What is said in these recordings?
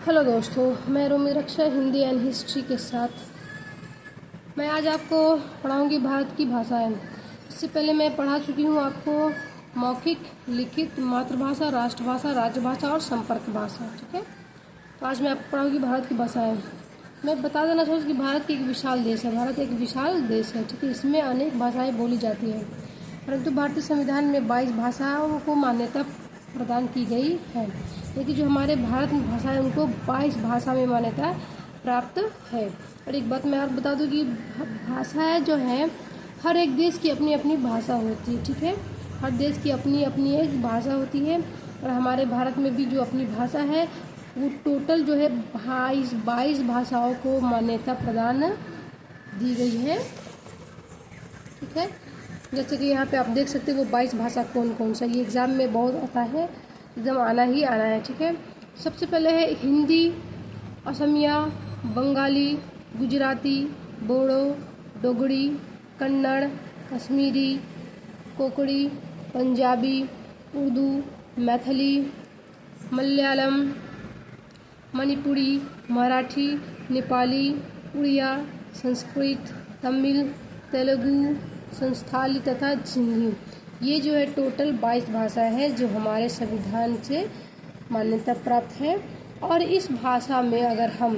Hello दोस्तों, मैं रोमी रक्षा Hindi and history के साथ मैं आज आपको पढ़ाऊंगी भारत की भाषाएं। इससे पहले मैं पढ़ा चुकी हूँ आपको मौखिक, लिखित, मातृभाषा, राष्ट्रभाषा, राज्यभाषा और संपर्क भाषा। ठीक है, तो आज मैं आपको पढ़ाऊंगी भारत की भाषाएं। मैं बता देना चाहूँगी कि भारत एक विशाल देश है। भारत एक विशाल देश है। ठीक है, इसमें अनेक भाषाएँ बोली जाती हैं, परंतु भारतीय संविधान में 22 भाषाओं को मान्यता प्रदान की गई है। लेकिन जो हमारे भारत में भाषा है उनको 22 भाषा में मान्यता प्राप्त है। और एक बात मैं और बता दूं कि भाषाएं जो है हर एक देश की अपनी अपनी भाषा होती है। ठीक है, हर देश की अपनी अपनी एक भाषा होती है और हमारे भारत में भी जो अपनी भाषा है वो टोटल जो है 22 भाषाओं को मान्यता प्रदान दी गई है। ठीक है, जैसे कि यहाँ पे आप देख सकते हैं वो 22 भाषा कौन कौन सा, ये एग्ज़ाम में बहुत आता है, एकदम आना ही आना है। ठीक है, सबसे पहले है हिंदी, असमिया, बंगाली, गुजराती, बोडो, डोगरी, कन्नड़, कश्मीरी, कोंकणी, पंजाबी, उर्दू, मैथिली, मलयालम, मणिपुरी, मराठी, नेपाली, उड़िया, संस्कृत, तमिल, तेलुगु, संस्थाली तथा हिंदी। ये जो है टोटल 22 भाषा है जो हमारे संविधान से मान्यता प्राप्त है। और इस भाषा में अगर हम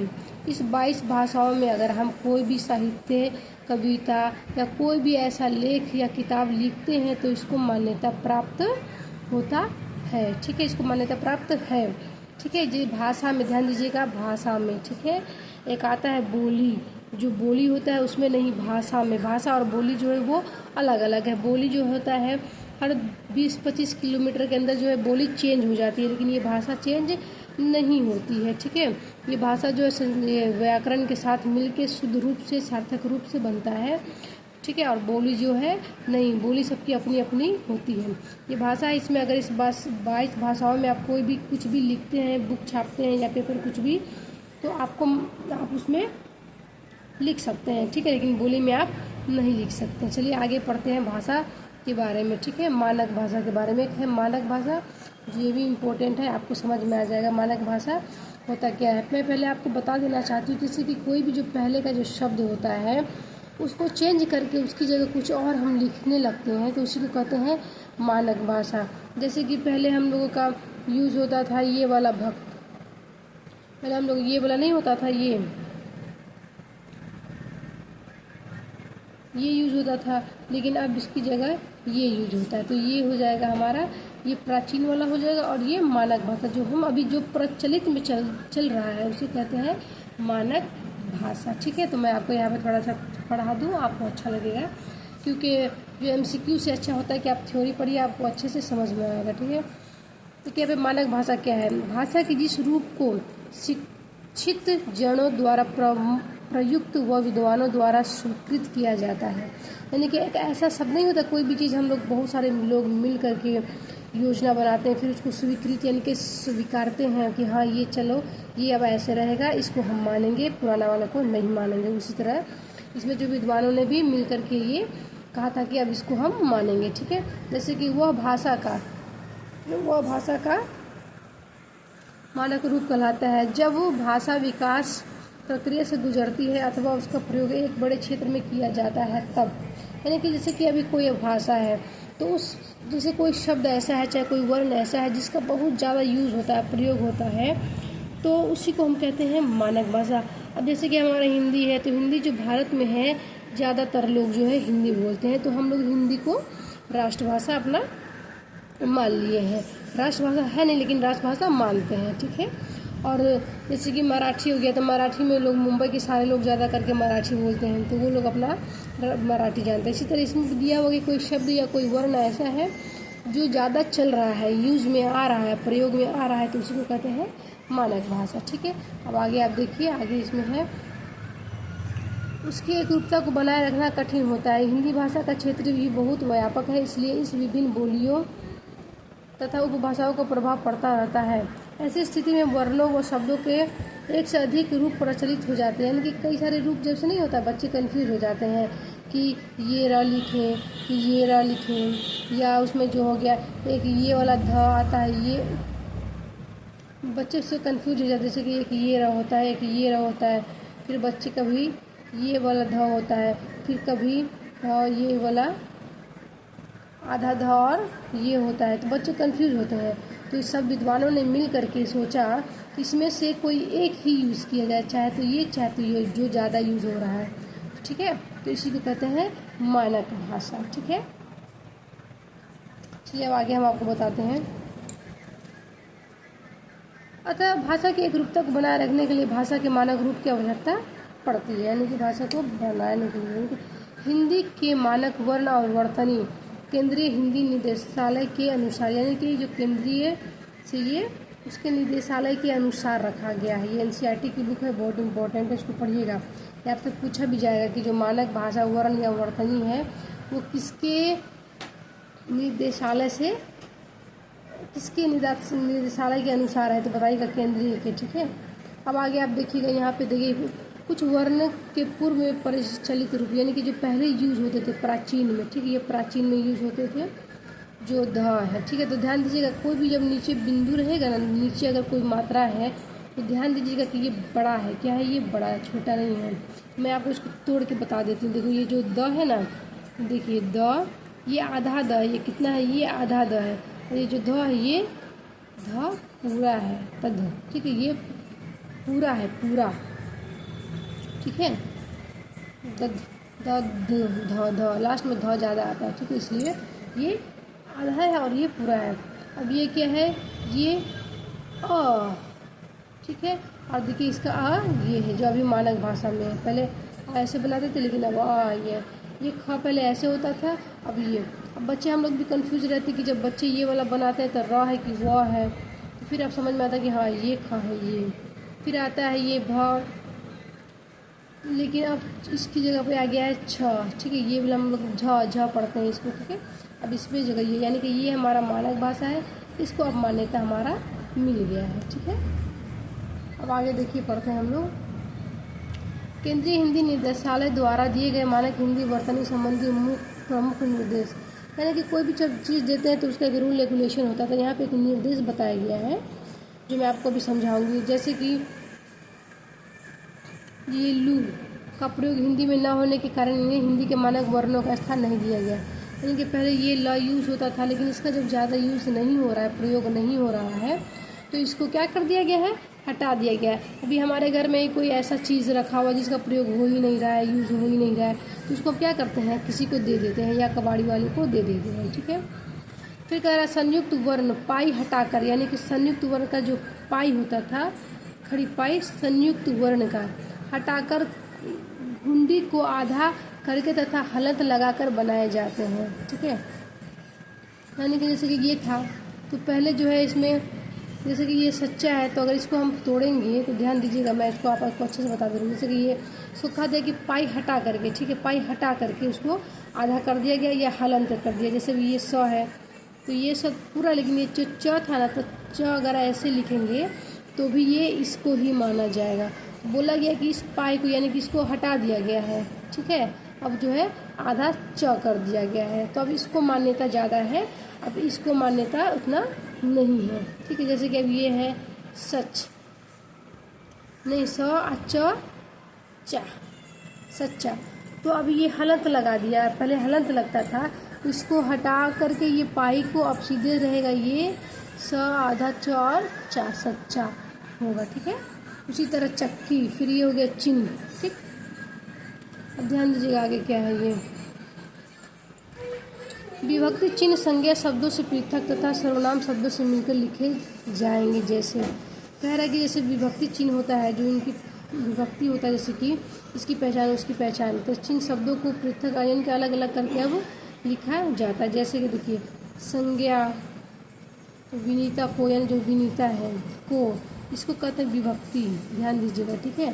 इस 22 भाषाओं में अगर हम कोई भी साहित्य, कविता या कोई भी ऐसा लेख या किताब लिखते हैं तो इसको मान्यता प्राप्त होता है। ठीक है, इसको मान्यता प्राप्त है। ठीक है, जी भाषा में ध्यान दीजिएगा, भाषा में। ठीक है, एक आता है बोली, जो बोली होता है उसमें नहीं, भाषा में। भाषा और बोली जो है वो अलग अलग है। बोली जो होता है हर 20-25 किलोमीटर के अंदर जो है बोली चेंज हो जाती है, लेकिन ये भाषा चेंज नहीं होती है। ठीक है, ये भाषा जो है व्याकरण के साथ मिलके शुद्ध रूप से, सार्थक रूप से बनता है। ठीक है, और बोली जो है नहीं, बोली सबकी अपनी अपनी होती है। ये भाषा, इसमें अगर इस 22 भाषाओं में आप कोई भी कुछ भी लिखते हैं, बुक छापते हैं या पेपर कुछ भी, तो आप उसमें लिख सकते हैं। ठीक है, लेकिन बोली में आप नहीं लिख सकते। चलिए आगे पढ़ते हैं भाषा के बारे में। ठीक है, मानक भाषा के बारे में एक है मानक भाषा, ये भी इम्पोर्टेंट है, आपको समझ में आ जाएगा मानक भाषा होता क्या है। मैं पहले आपको बता देना चाहती हूँ, जैसे कि कोई भी जो पहले का जो शब्द होता है उसको चेंज करके उसकी जगह कुछ और हम लिखने लगते हैं तो उसी को कहते हैं मानक भाषा। जैसे कि पहले हम लोगों का यूज़ होता था ये वाला भक्त, पहले हम लोग ये वाला नहीं होता था, ये यूज होता था, लेकिन अब इसकी जगह ये यूज होता है, तो ये हो जाएगा हमारा, ये प्राचीन वाला हो जाएगा। और ये मानक भाषा जो हम अभी जो प्रचलित में चल रहा है उसे कहते हैं मानक भाषा। ठीक है, तो मैं आपको यहाँ पे थोड़ा सा पढ़ा दूँ, आपको अच्छा लगेगा, क्योंकि जो MCQ से अच्छा होता है कि आप थ्योरी पढ़िए, आपको अच्छे से समझ में आएगा। ठीक है, तो क्या पे मानक भाषा क्या है? भाषा के जिस रूप को शिक्षित जनों द्वारा प्रयुक्त व विद्वानों द्वारा स्वीकृत किया जाता है। यानी कि एक ऐसा शब्द नहीं होता, कोई भी चीज़ हम लोग बहुत सारे लोग मिल करके योजना बनाते हैं, फिर उसको स्वीकृत यानी कि स्वीकारते हैं कि हाँ ये चलो ये अब ऐसे रहेगा, इसको हम मानेंगे, पुराना वाला को नहीं मानेंगे। उसी तरह इसमें जो विद्वानों ने भी मिल करके ये कहा था कि अब इसको हम मानेंगे। ठीक है, जैसे कि वह भाषा का मानक रूप कहलाता है जब वो भाषा विकास प्रक्रिया से गुजरती है अथवा उसका प्रयोग एक बड़े क्षेत्र में किया जाता है तब। यानी कि जैसे कि अभी कोई भाषा है तो उस जैसे कोई शब्द ऐसा है, चाहे कोई वर्ण ऐसा है जिसका बहुत ज़्यादा यूज़ होता है, प्रयोग होता है, तो उसी को हम कहते हैं मानक भाषा। अब जैसे कि हमारा हिंदी है, तो हिंदी जो भारत में है ज़्यादातर लोग जो है हिंदी बोलते हैं, तो हम लोग हिंदी को राष्ट्रभाषा अपना मान लिए हैं। राष्ट्रभाषा है नहीं, लेकिन राष्ट्रभाषा मानते हैं। ठीक है, और जैसे कि मराठी हो गया, तो मराठी में लोग, मुंबई के सारे लोग ज़्यादा करके मराठी बोलते हैं, तो वो लोग अपना मराठी जानते हैं। इसी तरह इसमें दिया हुआ कि कोई शब्द या कोई वर्ण ऐसा है जो ज़्यादा चल रहा है, यूज़ में आ रहा है, प्रयोग में आ रहा है, तो उसी को कहते हैं मानक भाषा। ठीक है, अब आगे आप देखिए, आगे इसमें है उसकी एकरूपता को बनाए रखना कठिन होता है। हिंदी भाषा का क्षेत्र भी बहुत व्यापक है, इसलिए इस विभिन्न बोलियों तथा उपभाषाओं का प्रभाव पड़ता रहता है। ऐसी स्थिति में वर्णों व शब्दों के एक से अधिक रूप प्रचलित हो जाते हैं, यानी कि कई सारे रूप जैसे नहीं होता, बच्चे कंफ्यूज हो जाते हैं कि ये र लिखें कि ये र लिखें, या उसमें जो हो गया एक ये वाला ध आता है, बच्चे से कंफ्यूज हो जाते हैं, जैसे कि एक ये रहा होता है, एक ये रहा होता है, फिर बच्चे कभी ये वाला ध होता है, फिर कभी ये वाला आधा ध और ये होता है, तो बच्चे कंफ्यूज होते हैं। तो इस सब विद्वानों ने मिल करके सोचा कि इसमें से कोई एक ही यूज़ किया जाए, चाहे तो ये चाहे तो ये, जो ज़्यादा यूज़ हो रहा है, ठीक है। तो इसी को कहते हैं मानक भाषा, ठीक है। चलिए अब आगे हम आपको बताते हैं। अतः भाषा की एक रूपता को बनाए रखने के लिए भाषा के मानक रूप की आवश्यकता पड़ती है, यानी कि भाषा को बनाने के लिए हिंदी के मानक वर्ण और वर्तनी केंद्रीय हिंदी निदेशालय के अनुसार, यानी कि जो केंद्रीय से ये उसके निदेशालय के अनुसार रखा गया है। ये एनसीईआरटी की बुक है, बहुत इंपॉर्टेंट है, इसको पढ़िएगा। ये आप तक पूछा भी जाएगा कि जो मानक भाषा वर्ण या वर्तनी है वो किसके निर्देशालय से, किसके निदेशालय के अनुसार है, तो बताइएगा केंद्रीय के, ठीक है। अब आगे आप देखिएगा, यहाँ पे देखिए कुछ वर्ण के पूर्व में परिचलित रूप, यानी कि जो पहले यूज होते थे प्राचीन में, ठीक है, ये प्राचीन में यूज होते थे, जो ध है, ठीक है। तो ध्यान दीजिएगा, कोई भी जब नीचे बिंदु रहेगा ना, नीचे अगर कोई मात्रा है तो ध्यान दीजिएगा कि ये बड़ा है, क्या है, ये बड़ा है, छोटा नहीं है। मैं आपको इसको तोड़ के बता देती हूँ। देखो ये जो द है ना, देखिए द, ये आधा द, ये कितना है, ये आधा द है, और ये जो ध है ये ध पूरा है, तद, ठीक है, ये पूरा है, पूरा, ठीक है। द ध लास्ट में ध ज़्यादा आता है, ठीक है, इसलिए ये आधा है और ये पूरा है। अब ये क्या है, ये अ, ठीक है। और देखिए इसका आ ये है, जो अभी मानक भाषा में है, पहले ऐसे बनाते थे लेकिन अब आ ये ख पहले ऐसे होता था, अब ये। अब बच्चे हम लोग भी कंफ्यूज रहते कि जब बच्चे ये वाला बनाते हैं तो र है कि व है, तो फिर अब समझ में आता कि हाँ ये ख है, ये फिर आता है ये भ, लेकिन अब इसकी जगह पे आ गया है छ, ठीक है। ये वाला हम लोग झ पढ़ते हैं इसको, ठीक है। अब इस पर जगह ये, यानी कि ये हमारा मानक भाषा है, इसको अब मान्यता हमारा मिल गया है, ठीक है। अब आगे देखिए पढ़ते हैं हम लोग। केंद्रीय हिंदी निदेशालय द्वारा दिए गए मानक हिंदी वर्तनी संबंधी प्रमुख निर्देश, यानी कि कोई भी जब चीज़ देते हैं तो उसका एक रूल रेगुलेशन होता है। तो यहाँ पे एक निर्देश बताया गया है जो मैं आपको भी समझाऊंगी। जैसे कि ये लू का प्रयोग हिंदी में न होने के कारण इन्हें हिंदी के मानक वर्णों का स्थान नहीं दिया गया, यानी कि पहले ये ल यूज़ होता था, लेकिन इसका जब ज़्यादा यूज़ नहीं हो रहा है, प्रयोग नहीं हो रहा है, तो इसको क्या कर दिया गया है, हटा दिया गया है। अभी हमारे घर में कोई ऐसा चीज़ रखा हुआ जिसका प्रयोग हो ही नहीं रहा है, यूज़ हो ही नहीं रहा है, तो उसको क्या करते हैं, किसी को दे देते हैं या कबाड़ी वाले को दे देते हैं, ठीक है। फिर कह रहा है संयुक्त वर्ण पाई हटाकर, यानी कि संयुक्त वर्ण का जो पाई होता था, खड़ी पाई, संयुक्त वर्ण का हटाकर हुंडी को आधा करके तथा हलंत लगाकर बनाए जाते हैं, ठीक है। यानी कि जैसे कि ये था, तो पहले जो है इसमें, जैसे कि ये सच्चा है, तो अगर इसको हम तोड़ेंगे तो ध्यान दीजिएगा, मैं इसको आपको अच्छे से बता दे रही हूँ। जैसे कि ये इसको कहा जाए कि पाई हटा करके, ठीक है, पाई हटा करके उसको आधा कर दिया गया या हलंत कर दिया। जैसे भी ये 100 है तो ये सब पूरा, लेकिन ये जो च था ना, तो च अगर ऐसे लिखेंगे तो भी ये इसको ही माना जाएगा। बोला गया कि इस पाई को, यानी कि इसको हटा दिया गया है, ठीक है। अब जो है आधा च कर दिया गया है, तो अब इसको मान्यता ज़्यादा है, अब इसको मान्यता उतना नहीं है, ठीक है। जैसे कि अब ये है सच, नहीं स च चा, सच्चा, तो अब ये हलंत लगा दिया, पहले हलंत लगता था, इसको हटा करके ये पाई को अब सीधे रहेगा, ये स आधा च और चा, सच्चा होगा, ठीक है। उसी तरह चक्की, फिर ये हो गया चिन्ह, ठीक। अब ध्यान दीजिएगा आगे क्या है ये। विभक्ति चिन्ह संज्ञा शब्दों से पृथक तथा सर्वनाम शब्दों से मिलकर लिखे जाएंगे। जैसे कह रहा है कि जैसे विभक्ति चिन्ह होता है, जो इनकी विभक्ति होता है, जैसे कि इसकी पहचान उसकी पहचान, तो चिन्ह शब्दों को पृथक यानी कि अलग अलग करके अब लिखा जाता है। जैसे कि देखिए संज्ञा, तो विनीता को, यानी जो विनीता है को, इसको कहते हैं विभक्ति, ध्यान दीजिएगा, ठीक है।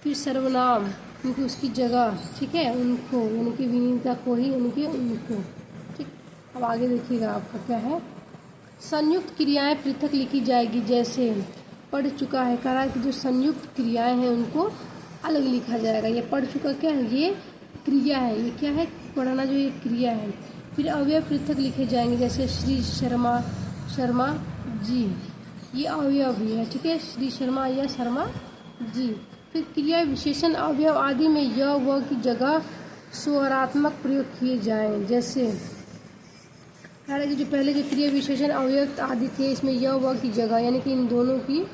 फिर सर्वनाम, क्योंकि उसकी जगह, ठीक है, उनको, यानी कि विनीता को ही, यानी कि उनको, ठीक। अब आगे देखिएगा आपका क्या है। संयुक्त क्रियाएं पृथक लिखी जाएगी, जैसे पढ़ चुका है, कह रहा है कि जो संयुक्त क्रियाएं हैं उनको अलग लिखा जाएगा। ये पढ़ चुका क्या है, ये क्रिया है, ये क्या है, पढ़ना जो ये क्रिया है। फिर अवयव पृथक लिखे जाएंगे, जैसे श्री शर्मा जी, ये अवयव भी है, ठीक है, श्री शर्मा या शर्मा जी। फिर क्रिया विशेषण अवयव आदि में य व की जगह स्वरात्मक प्रयोग किए जाएं। जैसे हालांकि जो पहले जो क्रिया विशेषण अवयव आदि थे इसमें य व की जगह यानी कि इन दोनों की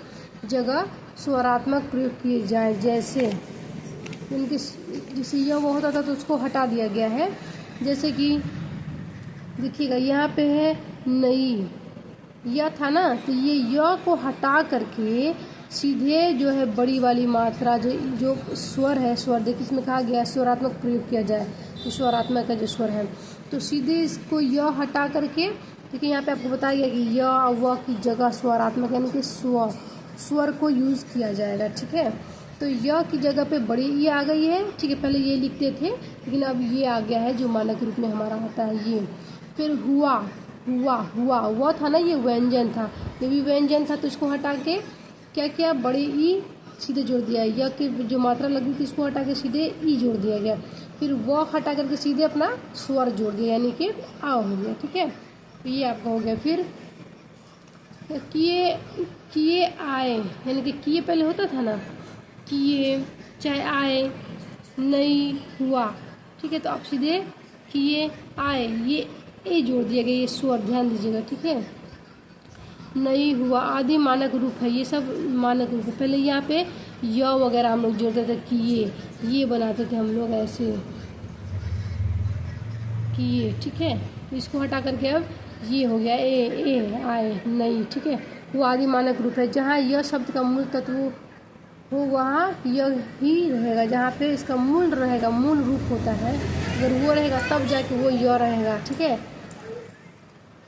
जगह स्वरात्मक प्रयोग किए जाएं। जैसे इनके जैसे य वो होता था तो उसको हटा दिया गया है। जैसे कि देखिएगा यहाँ पे है नई, यह था ना, तो ये य को हटा करके सीधे जो है बड़ी वाली मात्रा जो स्वर है, स्वर देखिए इसमें कहा गया है स्वरात्मक प्रयोग किया जाए, तो स्वरात्मक का जो स्वर है तो सीधे इसको य हटा करके, देखिए यहाँ पे आपको बताया गया कि य व की जगह स्वरात्मक यानी कि स्वर को यूज़ किया जाएगा, ठीक है। तो य की जगह पे बड़ी ई आ गई है, ठीक है, पहले ये लिखते थे लेकिन अब ये आ गया है जो मानक रूप में हमारा होता है ये। फिर हुआ, हुआ वह था ना, ये व्यंजन था, ये भी व्यंजन था, तो इसको हटा के क्या किया, बड़ी ई सीधे जोड़ दिया, य की जो मात्रा लगी थी इसको हटा के सीधे ई जोड़ दिया गया। फिर वह हटा करके सीधे अपना स्वर जोड़ दिया यानी कि आ हो गया, ठीक है, तो ये आपका हो गया। फिर किए आए यानी कि किए पहले होता था ना, किए चाहे आए, नहीं हुआ, ठीक है, तो आप सीधे किए आए ये ए जोड़ दिया गया, ये स्वर ध्यान दीजिएगा, ठीक है। नहीं हुआ आदि मानक रूप है, ये सब मानक रूप है। पहले यहाँ पे य वगैरह हम लोग जोड़ते थे, किए ये बनाते थे हम लोग ऐसे किए, ठीक है, तो इसको हटा करके अब ये हो गया ए आए नहीं, ठीक है। वो आदि मानक रूप है। जहाँ यह शब्द का मूल तत्व हो वहाँ यह ही रहेगा, जहाँ पे इसका मूल रहेगा, मूल रूप होता है, अगर वो रहेगा तब जाके वो य रहेगा, ठीक है,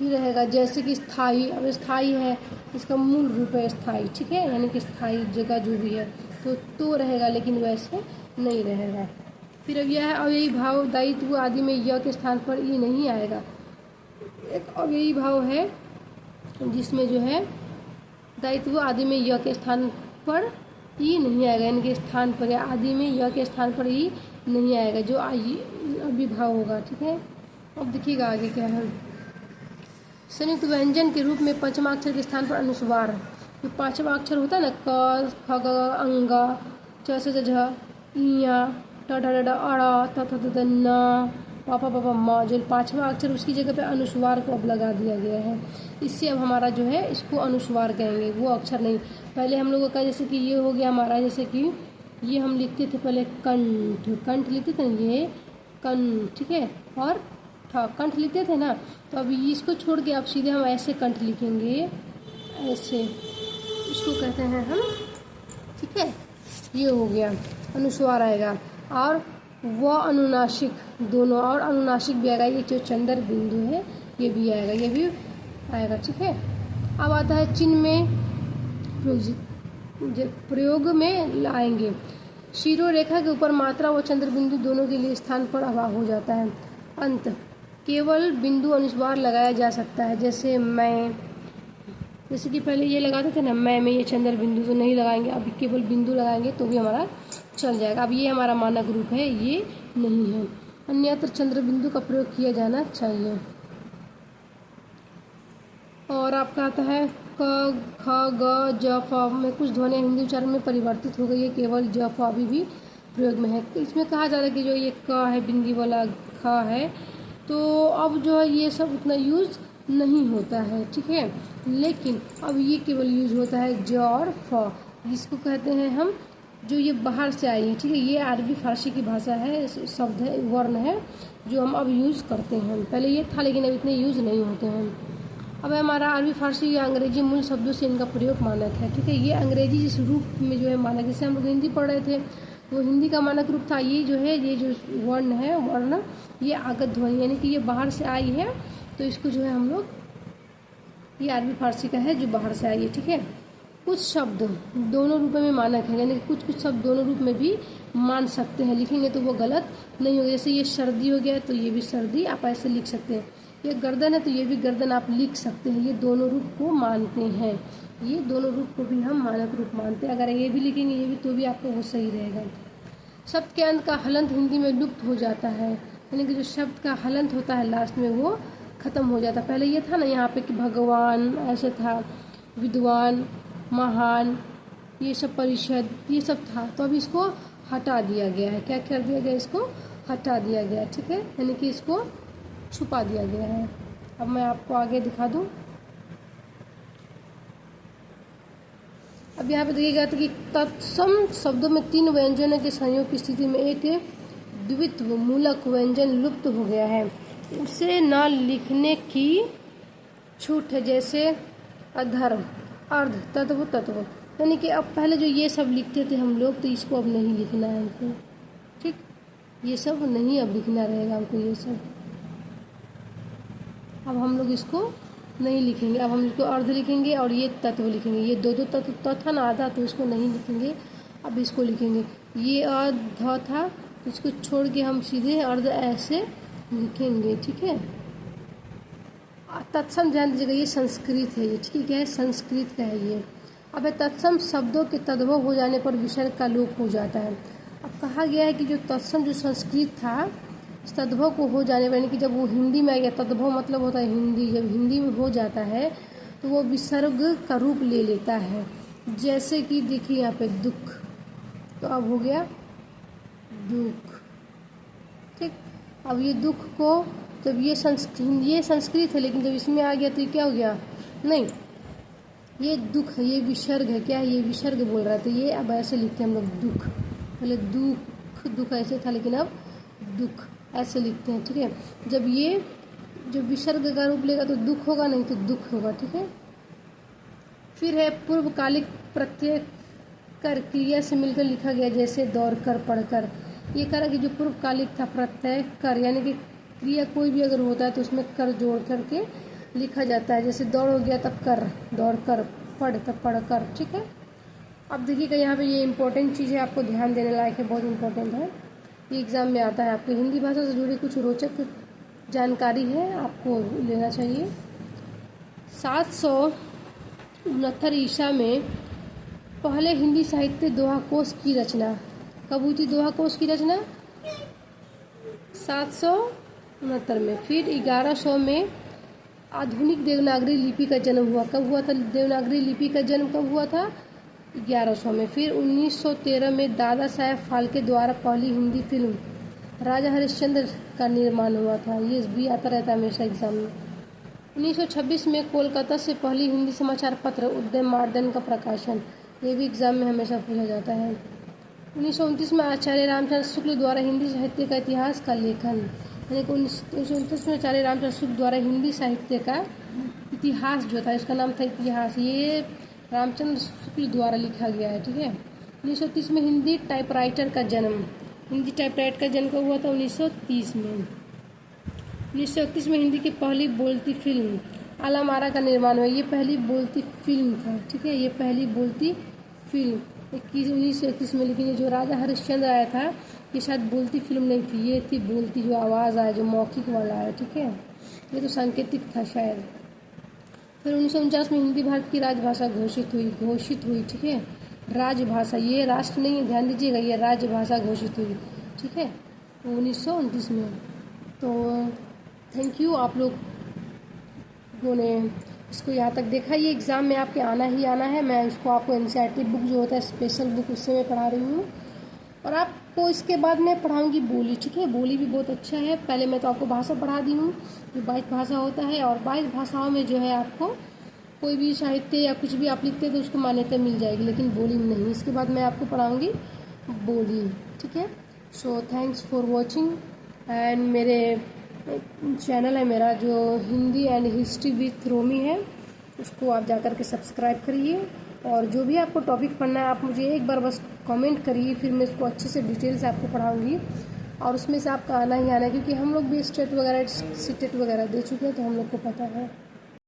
ही रहेगा। जैसे कि स्थाई, अब स्थाई है, इसका मूल रूप है स्थाई, ठीक है, यानी कि स्थाई जगह जो भी है तो रहेगा, लेकिन वैसे नहीं रहेगा। फिर अब यह है अव्ययी भाव, दायित्व आदि में य के स्थान पर ई नहीं आएगा। एक अव्ययी भाव है जिसमें जो है दायित्व आदि में य के स्थान पर ई नहीं आएगा, यानी कि स्थान पर या आदि में य के स्थान पर ई नहीं आएगा, जो अविभाव होगा, ठीक है। अब देखिएगा आगे क्या है। संयुक्त व्यंजन के रूप में पंचमा अक्षर के स्थान पर अनुस्वार, जो पांचवा अक्षर होता है ना, क ख ग अंग च स ज झ इया ट ढ ड अड़ त थ द न प प प म, जो पांचवा अक्षर उसकी जगह पे अनुस्वार को अब लगा दिया गया है। इससे अब हमारा जो है इसको अनुस्वार कहेंगे, वो अक्षर नहीं। पहले हम लोगों का जैसे कि ये हो गया हमारा, जैसे कि ये हम लिखते थे पहले कंठ लिखते थे ये कंठ, ठीक है, और कंठ लिखते थे ना, तो अब इसको छोड़ के आप सीधे हम ऐसे कंठ लिखेंगे, ऐसे, इसको कहते हैं हम, ठीक है, ये हो गया अनुस्वार आएगा। और व अनुनासिक दोनों, और अनुनासिक भी आएगा, ये जो चंद्र बिंदु है ये भी आएगा, ये भी आएगा, ठीक है। अब आता है चिन्ह में प्रयोग में लाएंगे। शिरो रेखा के ऊपर मात्रा व चंद्र बिंदु दोनों के लिए स्थान पर अभाव हो जाता है। अंत केवल बिंदु अनुस्वार लगाया जा सकता है, जैसे मैं, जैसे कि पहले ये लगाते थे ना, मैं में ये चंद्र बिंदु तो नहीं लगाएंगे, अभी केवल बिंदु लगाएंगे तो भी हमारा चल जाएगा। अब ये हमारा मानक रूप है, ये नहीं है, अन्यत्र चंद्र बिंदु का प्रयोग किया जाना चाहिए। और आपका आता है क ख ग ज फ में कुछ ध्वनियाँ हिंदी उच्चारण में परिवर्तित हो गई है, केवल ज फ अभी भी प्रयोग में है। इसमें कहा जा रहा है कि जो ये क है बिंदी वाला ख है, तो अब जो है ये सब उतना यूज़ नहीं होता है, ठीक है, लेकिन अब ये केवल यूज होता है ज और फ, जिसको कहते हैं हम, जो ये बाहर से आई है, ठीक है, ये अरबी फारसी की भाषा है, शब्द है, वर्ण है, जो हम अब यूज़ करते हैं। पहले ये था लेकिन अब इतने यूज़ नहीं होते हैं। अब हमारा अरबी फारसी या अंग्रेजी मूल शब्दों से इनका प्रयोग मानक है, ठीक है। ये अंग्रेजी जिस रूप में जो है मानक, जैसे हम लोग हिंदी पढ़ रहे थे वो हिंदी का मानक रूप था, ये जो है, ये जो वर्ण है, वर्ण ये आगत ध्वनि, यानी कि ये बाहर से आई है, तो इसको जो है हम लोग, ये अरबी फारसी का है जो बाहर से आई है, ठीक है। कुछ शब्द दोनों रूपों में मानक है, यानी कि कुछ शब्द दोनों रूप में भी मान सकते हैं, लिखेंगे तो वो गलत नहीं होगा। जैसे ये सर्दी हो गया तो ये भी सर्दी आप ऐसे लिख सकते हैं, ये गर्दन है तो ये भी गर्दन आप लिख सकते हैं, ये दोनों रूप को मानते हैं, ये दोनों रूप को भी हम मानक रूप मानते हैं। अगर ये भी लिखेंगे ये भी तो भी आपको वो सही रहेगा। शब्द के अंत का हलंत हिंदी में लुप्त हो जाता है, यानी कि जो शब्द का हलंत होता है लास्ट में वो खत्म हो जाता है। पहले ये था ना यहाँ पे कि भगवान ऐसे था, विद्वान, महान, ये सब परिषद, ये सब था। तो अब इसको हटा दिया गया है। क्या कर दिया गया? इसको हटा दिया गया। ठीक है, यानी कि इसको छुपा दिया गया है। अब मैं आपको आगे दिखा दूं। अब यहाँ पे देखिएगा तो कि तत्सम शब्दों में 3 व्यंजनों के संयोग की स्थिति में एक द्वित्व मूलक व्यंजन लुप्त हो गया है, उसे न लिखने की छूट है। जैसे अधर्म, अर्ध, तत्व, तत्व। यानी कि अब पहले जो ये सब लिखते थे हम लोग, तो इसको अब नहीं लिखना है हमको। ठीक, ये सब नहीं अब लिखना रहेगा हमको। ये सब अब हम लोग इसको नहीं लिखेंगे। अब हम इसको अर्ध लिखेंगे और ये तत्व लिखेंगे। ये दो तत्व था ना, आधा, तो इसको नहीं लिखेंगे, अब इसको लिखेंगे। ये अर्ध था, इसको छोड़ के हम सीधे अर्ध ऐसे लिखेंगे। ठीक है, तत्सम ध्यान दीजिएगा, ये संस्कृत है। ये ठीक है, संस्कृत का है ये। अब तत्सम शब्दों के तद्भव हो जाने पर विसर्ग का लोप हो जाता है। अब कहा गया है कि जो तत्सम जो संस्कृत था, तद्भव को हो जाने पर, यानी कि जब वो हिंदी में आ गया, तद्भव मतलब होता है हिंदी, जब हिंदी में हो जाता है तो वो विसर्ग का रूप ले लेता है। जैसे कि देखिए यहाँ पे दुख, तो अब हो गया दुख। ठीक, अब ये दुख को जब ये संस्कृत है, लेकिन जब इसमें आ गया तो ये क्या हो गया? नहीं, ये दुख है, ये विसर्ग है। क्या है? ये विसर्ग बोल रहा था। ये अब ऐसे लिखते हैं हम लोग दुख। पहले दुख ऐसे था, लेकिन अब दुख ऐसे लिखते हैं। ठीक है, जब विसर्ग का रूप लेगा तो दुख होगा, नहीं तो दुख होगा। ठीक है, फिर है पूर्वकालिक प्रत्यय कर क्रिया से मिलकर लिखा गया, जैसे दौड़ कर, पढ़कर। ये करा कि जो पूर्वकालिक था प्रत्यय कर, यानी कि क्रिया कोई भी अगर होता है तो उसमें कर जोड़ करके लिखा जाता है। जैसे दौड़ हो गया तब कर, दौड़ कर, पढ़ तब पढ़ कर। ठीक है, अब देखिएगा यहाँ पे ये इंपॉर्टेंट चीज़ है, आपको ध्यान देने लायक है, बहुत इंपॉर्टेंट है। ये एग्ज़ाम में आता है। आपको हिंदी भाषा से जुड़ी कुछ रोचक जानकारी है, आपको लेना चाहिए। 769 ईसा में पहले हिंदी साहित्य दोहा कोश की रचना कब हुई थी? दोहा कोश की रचना 769 में। फिर 1100 में आधुनिक देवनागरी लिपि का जन्म हुआ। कब हुआ था देवनागरी लिपि का जन्म? कब हुआ था? 1100 में। फिर 1913 में दादा साहेब फाल्के द्वारा पहली हिंदी फिल्म राजा हरिश्चंद्र का निर्माण हुआ था। ये भी आता रहता है हमेशा एग्जाम में। 1926 में कोलकाता से पहली हिंदी समाचार पत्र उदय मार्दन का प्रकाशन। ये भी एग्जाम में हमेशा पूछा जाता है। 1929 में आचार्य रामचंद्र शुक्ल द्वारा हिंदी साहित्य का इतिहास का लेखन, यानी कि 1929 में आचार्य रामचंद्र शुक्ल द्वारा हिंदी साहित्य का इतिहास जो था, इसका नाम था इतिहास, ये रामचंद्र शुक्ल द्वारा लिखा गया है। ठीक है, 1930 में हिंदी टाइपराइटर का जन्म। हिंदी टाइपराइटर का जन्म कब हुआ था? 1930 में। 1931 में हिंदी की पहली बोलती फिल्म आलामारा का निर्माण हुआ। ये पहली बोलती फिल्म था। ठीक है, ये पहली बोलती फिल्म 1931 में। लेकिन ये जो राजा हरिश्चंद्र आया था, ये शायद बोलती फिल्म नहीं थी, ये थी बोलती, जो आवाज़ आया, जो मौखिक वाला है। ठीक है, ये तो सांकेतिक था शायद। फिर 1949 में हिंदी भारत की राजभाषा घोषित हुई। ठीक है, राजभाषा, ये राष्ट्र नहीं है, ध्यान दीजिएगा, ये राजभाषा घोषित हुई। ठीक है, तो 1929 में। तो थैंक यू, आप लोगों ने इसको यहाँ तक देखा। ये एग्ज़ाम में आपके आना ही आना है। मैं इसको आपको एनसीईआरटी बुक जो होता है, स्पेशल बुक, उससे मैं पढ़ा रही हूँ। और आपको इसके बाद मैं पढ़ाऊँगी बोली। ठीक है, बोली भी बहुत अच्छा है। पहले मैं तो आपको भाषा पढ़ा दी हूँ, जो 22 भाषा होता है, और 22 भाषाओं में जो है आपको कोई भी साहित्य या कुछ भी आप लिखते हैं तो उसको मान्यता मिल जाएगी, लेकिन बोली में नहीं। इसके बाद मैं आपको पढ़ाऊँगी बोली। ठीक है, so thanks for watching. And मेरे चैनल है मेरा जो हिंदी एंड हिस्ट्री विथ रोमी है, उसको आप जाकर के सब्सक्राइब करिए। और जो भी आपको टॉपिक पढ़ना है, आप मुझे एक बार बस कमेंट करिए, फिर मैं इसको अच्छे से डिटेल से आपको पढ़ाऊँगी। और उसमें से आपका आना ही आना है, क्योंकि हम लोग भी स्टेट वगैरह दे चुके हैं, तो हम लोग को पता है।